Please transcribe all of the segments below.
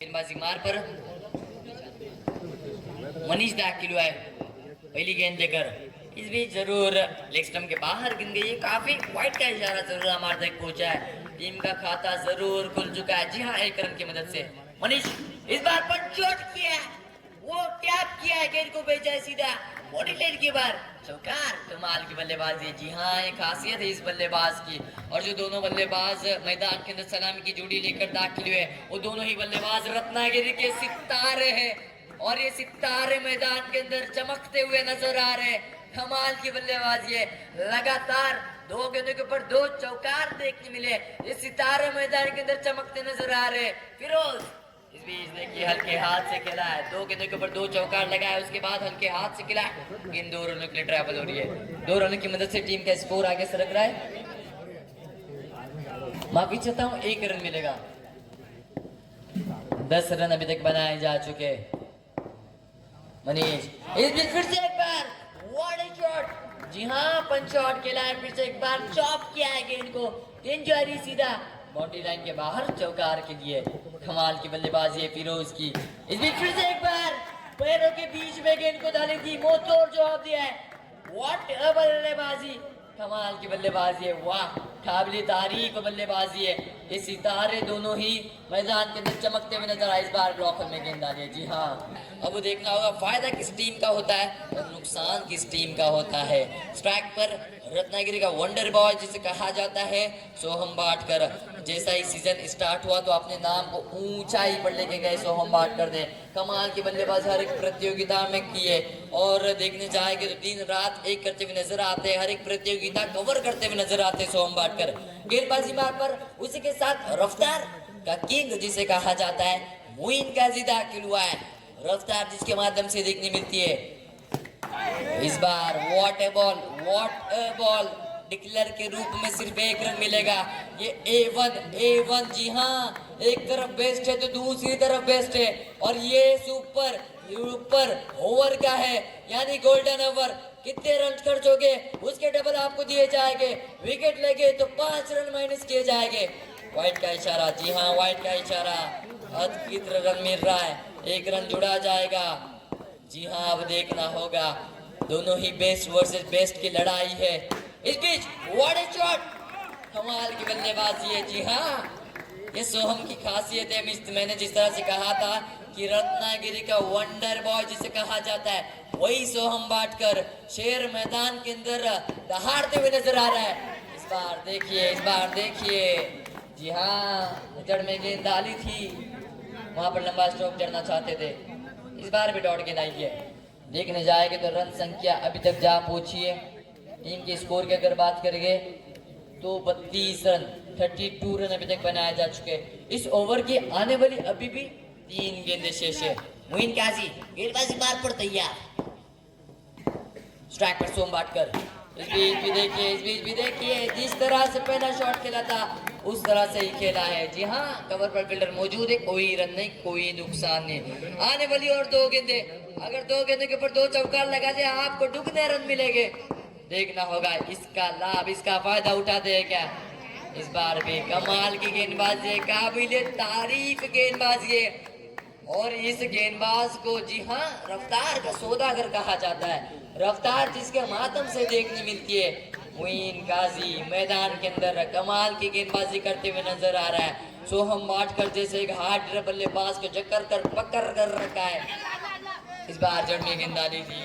गेंदबाजी मार पर मनीष दाखिल हुआ है पहली गेंद लेकर। इस बीच जरूर लेग स्टंप के बाहर गिन गई। काफी वाइड का इशारा जरूर हमारे तक पहुंचा है। टीम का खाता जरूर खुल चुका है। जी हाँ, एक रन की मदद से मनीष इस बार पर चोट किया, वो टैप किया है, गेंद को भेजा है सीधा बॉडी लाइन के बाहर। चौकार, कमाल की बल्लेबाजी। जी हाँ, एक खासियत है इस बल्लेबाज की। और जो दोनों बल्लेबाज मैदान के अंदर सलामी की जोड़ी लेकर दाखिल हुए, वो दोनों ही बल्लेबाज रत्नागिरी के सितारे हैं और ये सितारे मैदान के अंदर चमकते हुए नजर आ रहे हैं। कमाल की बल्लेबाजी है। लगातार दो गेंदों के ऊपर दो चौकार देखने मिले। ये सितारे मैदान के अंदर चमकते नजर आ रहे हैं। फिरोज इस बीच देखिए हल्के हाथ से खेला है, दो गेंदों के ऊपर दो चौकार लगाया, उसके बाद हल्के हाथ से खेला। गेंद 2 रनों के लिए ट्रैवल हो रही है। 2 रनों की मदद से टीम का स्कोर आगे सरक रहा है। माफी चाहता हूं, 1 रन मिलेगा। 10 रन अभी तक बनाए जा चुके। मनीष इस बीच फिर से एक बार व्हाट अ शॉट। जी हाँ, पंच शॉट खेला है, फिर से एक बार चॉप किया है गेंद को। गेंद जा रही सीधा बाउंड्री लाइन के बाहर चौकार के लिए। कमाल की बल्लेबाजी है फिरोज की। इस बीच फिर से एक बार पैरों के बीच में गेंद को डाली थी, मुंह तोड़ जवाब दिया है। व्हाट अ बल्लेबाजी, कमाल की बल्लेबाजी है। वाह, काबिल तारीफ बल्लेबाजी है। ये सितारे दोनों ही मैदान के अंदर चमकते हुए नजर आए। इस बार ब्लॉकर में गेंद डाली है। जी हाँ, अब वो देखना होगा फायदा किस टीम का होता है और नुकसान किस टीम का होता है। स्ट्राइक पर रत्नागिरी का वंडर बॉय जिसे कहा जाता है सोहम बाटकर। जैसा ही सीजन स्टार्ट हुआ तो अपने नाम को ऊंचाई पर लेके गए सोहम बाटकर ने। कमाल की बल्लेबाजी हर एक प्रतियोगिता में की है और देखने जाएंगे तो दिन रात एक करते हुए नजर आते हैं। हर एक प्रतियोगिता कवर करते हुए नजर आते हैं सोहम बाटकर। गेंदबाजी मार पर उसी के साथ रफ्तार का किंग जिसे कहा जाता है मोइन काजी दाखिल हुआ है। रफ्तार जिसके माध्यम से देखने मिलती है। इस बार व्हाट अ बॉल डिक्लेयर के रूप में सिर्फ 1 रन मिलेगा। ये A1 जी हाँ, एक तरफ बेस्ट है तो दूसरी तरफ बेस्ट है और ये सुपर ओवर का है, यानी गोल्डन ओवर। कितने रन खर्चोगे उसके डबल आपको दिए जाएंगे। विकेट लगे तो 5 रन माइनस किए जाएंगे। वाइट का इशारा, जी हाँ वाइट का इशारा। अद्भुत रन मिल रहा है, 1 रन जुड़ा जाएगा। जी हाँ, अब देखना होगा, दोनों ही बेस्ट वर्सेस बेस्ट की लड़ाई है। इस बीच व्हाट अ शॉट, कमाल की बल्लेबाजी है। जी हाँ, ये सोहम की खासियत है। मैंने जिस तरह से कहा था कि रत्नागिरी का वंडर बॉय जिसे कहा जाता है, वही सोहम बाटकर शेर मैदान के अंदर दहाड़ते हुए नजर आ रहा है। इस बार देखिए, जी हाँ, जड़ में गेंद डाली थी, वहां पर लंबा स्ट्रोक जड़ना चाहते थे। इस बार भी दौड़ के नहीं है। देखने जाएंगे तो रन संख्या अभी तक जा पहुंची है। टीम के स्कोर की अगर बात करेंगे तो 32 रन, 32 रन अभी तक बनाए जा चुके। इस ओवर की आने वाली अभी भी 3 गेंदें शेष है। मोइन काजी गेंदबाजी मार पर तैयार। स्ट्राइक पर सोम बाटकर। इस बीच भी देखिए जिस तरह से पहला शॉट खेला था उस तरह से ही खेला है। जी हाँ, कवर पर फील्डर मौजूद है, कोई रन नहीं, कोई नुकसान नहीं। आने वाली और 2 गेंदे, अगर 2 गेंदों के ऊपर 2 चौकार लगा दे आपको दुगने रन मिलेंगे। देखना होगा इसका लाभ, इसका फायदा उठाते हैं क्या। इस बार भी कमाल की गेंदबाजी है, काबिल तारीफ गेंदबाजी है और इस गेंदबाज को जी हाँ रफ्तार का सौदागर कहा जाता है। रफ्तार जिसके माध्यम से देखने मिलती है। मोइन काजी मैदान के अंदर कमाल की गेंदबाजी करते हुए नजर आ रहा है। सोहम बाटकर जैसे एक हार्ड बल्लेबाज को जकड़ कर पकड़ कर रखा है। इस बार जड़ में गेंद डाली थी,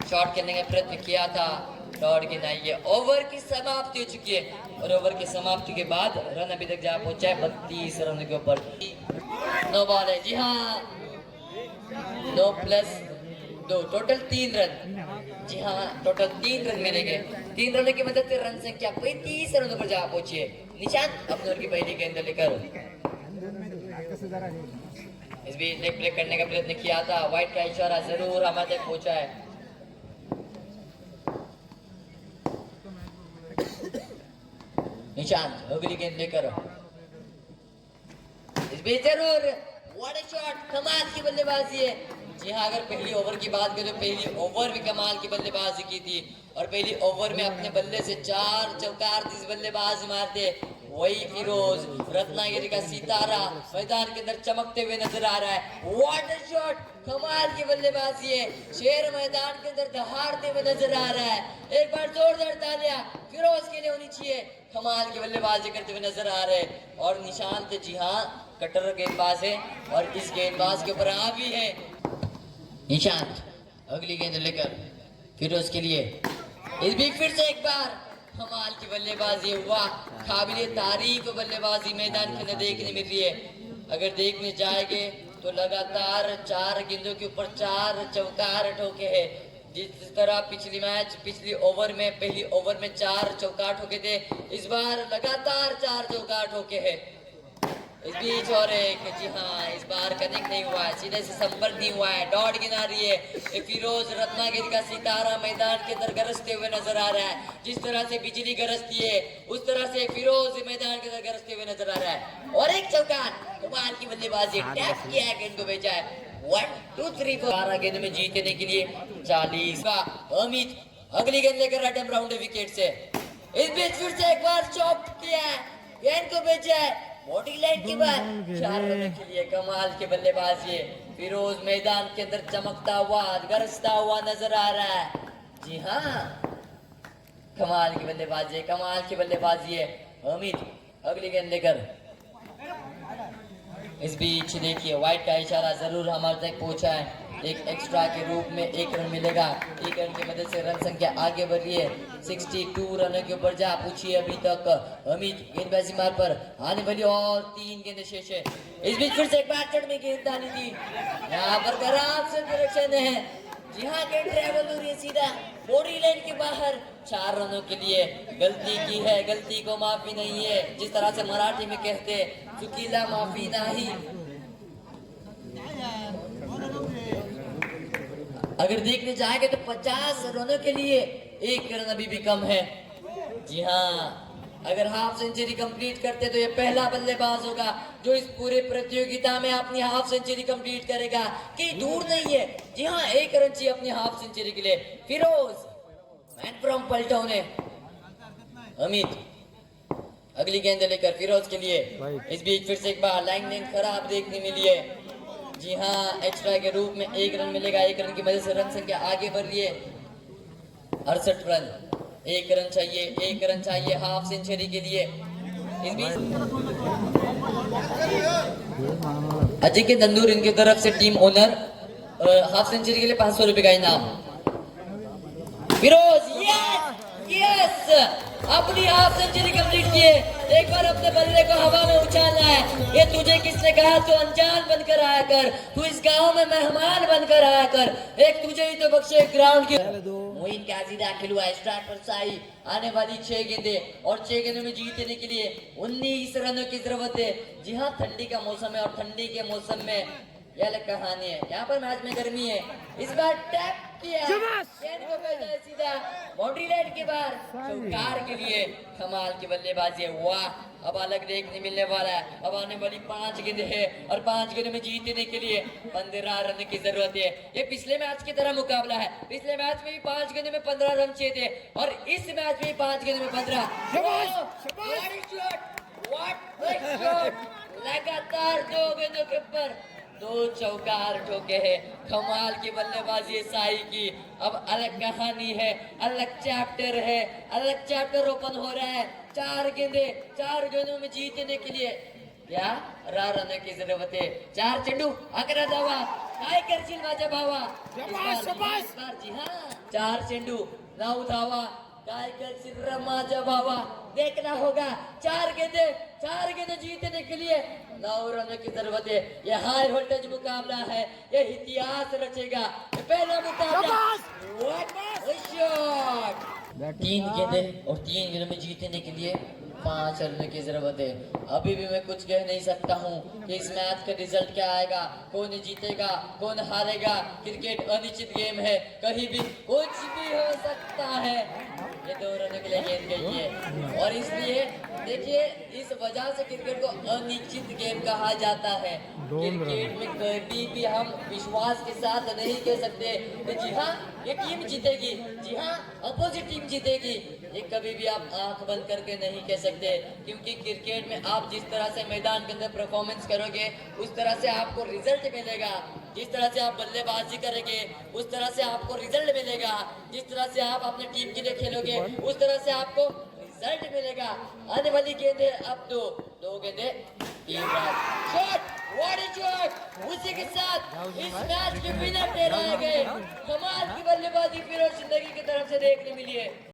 शॉट खेलने का प्रयत्न किया था, दौड़ के नहीं है। ओवर की समाप्ति हो चुकी है और ओवर की समाप्ति के बाद रन अभी तक जा पहुंचा है 32 रन के ऊपर। 9 बॉल है। जी हाँ, 9 प्लस 2 टोटल 3 रन। जी हाँ, टोटल 3 रन मिलेंगे। 3 रनों की मदद से रन संख्या 35 रनों पर जा पहुंची है। निशांत अपने ओर की पहली गेंद लेकर इस बीच लेग ब्रेक करने का प्रयत्न किया था। व्हाइट का इशारा जरूर हमारे तक पहुंचा है। निशांत अगली गेंद लेकर इस बीच जरूर व्हाट अ शॉट, कमाल की बल्लेबाजी है। जी हाँ, अगर पहली ओवर की बात करें तो पहली ओवर भी कमाल की बल्लेबाजी की थी और पहली ओवर में अपने बल्ले से 4 चौकार जिस बल्लेबाज मारते वही फिरोज रत्नागिरी का सितारा मैदान के अंदर चमकते हुए नजर आ रहा है। व्हाट अ शॉट, कमाल की बल्लेबाजी है। शेर मैदान के अंदर दहाड़ते हुए नजर आ रहा है। एक बार जोरदार तालियां फिरोज के लिए होनी चाहिए। कमाल की बल्लेबाजी करते हुए नजर आ रहे हैं। और निशांत, जी हाँ, कट्टर गेंदबाज है और इस गेंदबाज के ऊपर हावी है निशांत। अगली गेंद लेकर फिरोज के लिए, इस बीच फिर से एक बार कमाल की बल्लेबाजी, वाह, काबिले तारीफ बल्लेबाजी मैदान के अंदर देखने मिल रही है। अगर देखने जाएंगे तो लगातार 4 गेंदों के ऊपर 4 चौकार ठोके हैं। जिस तरह पिछली ओवर में पहली ओवर में 4 चौका ठोके थे, इस बार लगातार 4 चौका ठोके हैं। इस बीच और एक, जी हाँ, इस बार कनेक्ट नहीं हुआ है, सीधे से संपर्क नहीं हुआ है। डॉट गिना रही है। फिरोज रत्नागिरी का सितारा मैदान के अंदर गरजते हुए नजर आ रहा है। जिस तरह से बिजली गरजती है उस तरह से फिरोज मैदान के अंदर गरजते हुए नजर आ रहा है। और एक चौका, कमाल की बल्लेबाजी, टैप किया है, गेंद को भेजा है। 1 2 3 4 12 गेंद में जीतने के लिए 40 का अमित अगली गेंद लेकर राइट राउंड विकेट से। इस बीच फिर से एक बार चॉप किया है, गेंद को भेजा है बॉडी लाइन के बाद 4 रन के लिए। कमाल के बल्लेबाजी, फिरोज मैदान के अंदर चमकता हुआ गरजता हुआ नजर आ रहा है। जी हाँ, कमाल की बल्लेबाजी, कमाल की बल्लेबाजी है। अमित अगली गेंद लेकर, इस बीच देखिए वाइट का इशारा जरूर हमारे तक पहुंचा है। एक एक्स्ट्रा के रूप में 1 रन मिलेगा। 1 रन की मदद से रन संख्या आगे बढ़ रही है। 62 रनों के ऊपर जा पूछी अभी तक अमित। गेंदबाजी मार पर आने वाली और 3 गेंदें शेष है। इस बीच फिर से एक बार चढ़ में गेंद डाली थी, यहाँ पर खराब से डायरेक्शन है। जी हाँ, गेंद ट्रैवल हो रही है सीधा बॉडी लाइन के बाहर। 4 रनों के लिए गलती की है, गलती को माफी नहीं है। जिस तरह से मराठी में कहते, चुकीला माफी नहीं। अगर देखने जाएंगे तो 50 रनों के लिए 1 रन अभी भी कम है। जी हाँ, अगर हाफ सेंचुरी कंप्लीट करते तो ये पहला बल्लेबाज होगा जो इस पूरे प्रतियोगिता में अपनी हाफ सेंचुरी कंप्लीट करेगा। कहीं दूर नहीं है। जी हाँ, 1 रन चाहिए अपनी हाफ सेंचुरी के लिए। फिरोज मैन फ्रॉम पलटन है। अमित अगली गेंद लेकर फिरोज के लिए, इस बीच फिर से एक बार लाइन खराब देखने मिली है। जी हाँ, एक्स्ट्रा के रूप में 1 रन मिलेगा। 1 रन की वजह से रन संख्या आगे बढ़ रही है। 68 रन, 1 रन चाहिए, 1 रन चाहिए हाफ सेंचुरी के लिए। इस बीच अजय के दंदूर इनकी तरफ से टीम ओनर हाफ सेंचुरी के लिए 500 रुपए का इनाम। फिरोज यस यस, अपनी हाफ सेंचुरी कंप्लीट किए। एक बार अपने बल्ले को हवा में उछालना है। ये तुझे किसने कहा तू अनजान बनकर आया कर, तू इस गांव में मेहमान बनकर आया कर। एक तुझे ही तो बख्शे ग्राउंड की। मोइन काजी दाखिल हुआ है स्टार्ट पर साई। आने वाली 6 गेंदें और 6 गेंदों में जीतने के लिए 19 रनों की जरूरत है। जी हाँ, ठंडी का मौसम है और ठंडी के मौसम में यह अलग कहानी है। यहाँ पर मैच में गर्मी है। इस बार टैप किया, गेंद को भेजा है सीधा बाउंड्री लाइन के बाहर। चौकार के लिए कमाल की बल्लेबाजी है। वाह, अब अलग देखने मिलने वाला है। अब आने वाली 5 गेंदें है और 5 गेंदों में जीतने के लिए 15 रन की जरूरत है। ये पिछले मैच की तरह मुकाबला है। पिछले मैच में भी 5 गेंदों में 15 रन चाहिए थे और इस मैच में 5 गेंदों में 15। लगातार 2 गेंदों के ऊपर 2 चौकार ठोके हैं। कमाल की बल्लेबाजी साई की। अब अलग कहानी है, अलग चैप्टर है, अलग चैप्टर ओपन हो रहा है। 4 गेंदों में जीतने के लिए क्या रन की जरूरत है। 4 चेंडू 11 धावा, काय करशील माझ्या भावा। इस बार जी हाँ, 4 चेंडू 9 धावा, काय करशील रे माझ्या भावा। देखना होगा 4 गेंदें जीतने के लिए 9 रनों की जरूरत है। ये हाई वोल्टेज मुकाबला है, ये इतिहास रचेगा। ये पहला मुकाबला। 3 गेंदें और 3 गेंदों में जीतने के लिए 5 रनों की जरूरत है। अभी भी मैं कुछ कह नहीं सकता हूँ कि इस मैच का रिजल्ट क्या आएगा, कौन जीतेगा कौन हारेगा। क्रिकेट अनिश्चित गेम है, कहीं भी कुछ भी हो सकता है। ये 2 रनों के लिए गेंद गई है। और इसलिए देखिए इस वजह से क्रिकेट को अनिश्चित गेम कहा जाता है। क्रिकेट में कभी भी हम विश्वास के साथ नहीं कह सकते कि जी हाँ ये टीम जीतेगी, जी हाँ अपोजिट टीम जीतेगी। ये कभी भी आप आंख बंद करके नहीं कह सकते, क्योंकि क्रिकेट में आप जिस तरह से मैदान के अंदर परफॉर्मेंस करोगे उस तरह से आपको रिजल्ट मिलेगा। जिस तरह से आप बल्लेबाजी करेंगे उस तरह से आपको रिजल्ट मिलेगा। जिस तरह से आप अपने टीम के लिए खेलोगे उस तरह से आपको रिजल्ट मिलेगा। आने वाली गेंदे अब दो गेंदे 3 run. Shot, what a shot! उसी के साथ इस मैच के विनर ठहराए गए। कमाल की बल्लेबाजी फिरोज जिंदगी की तरफ से देखने मिली है।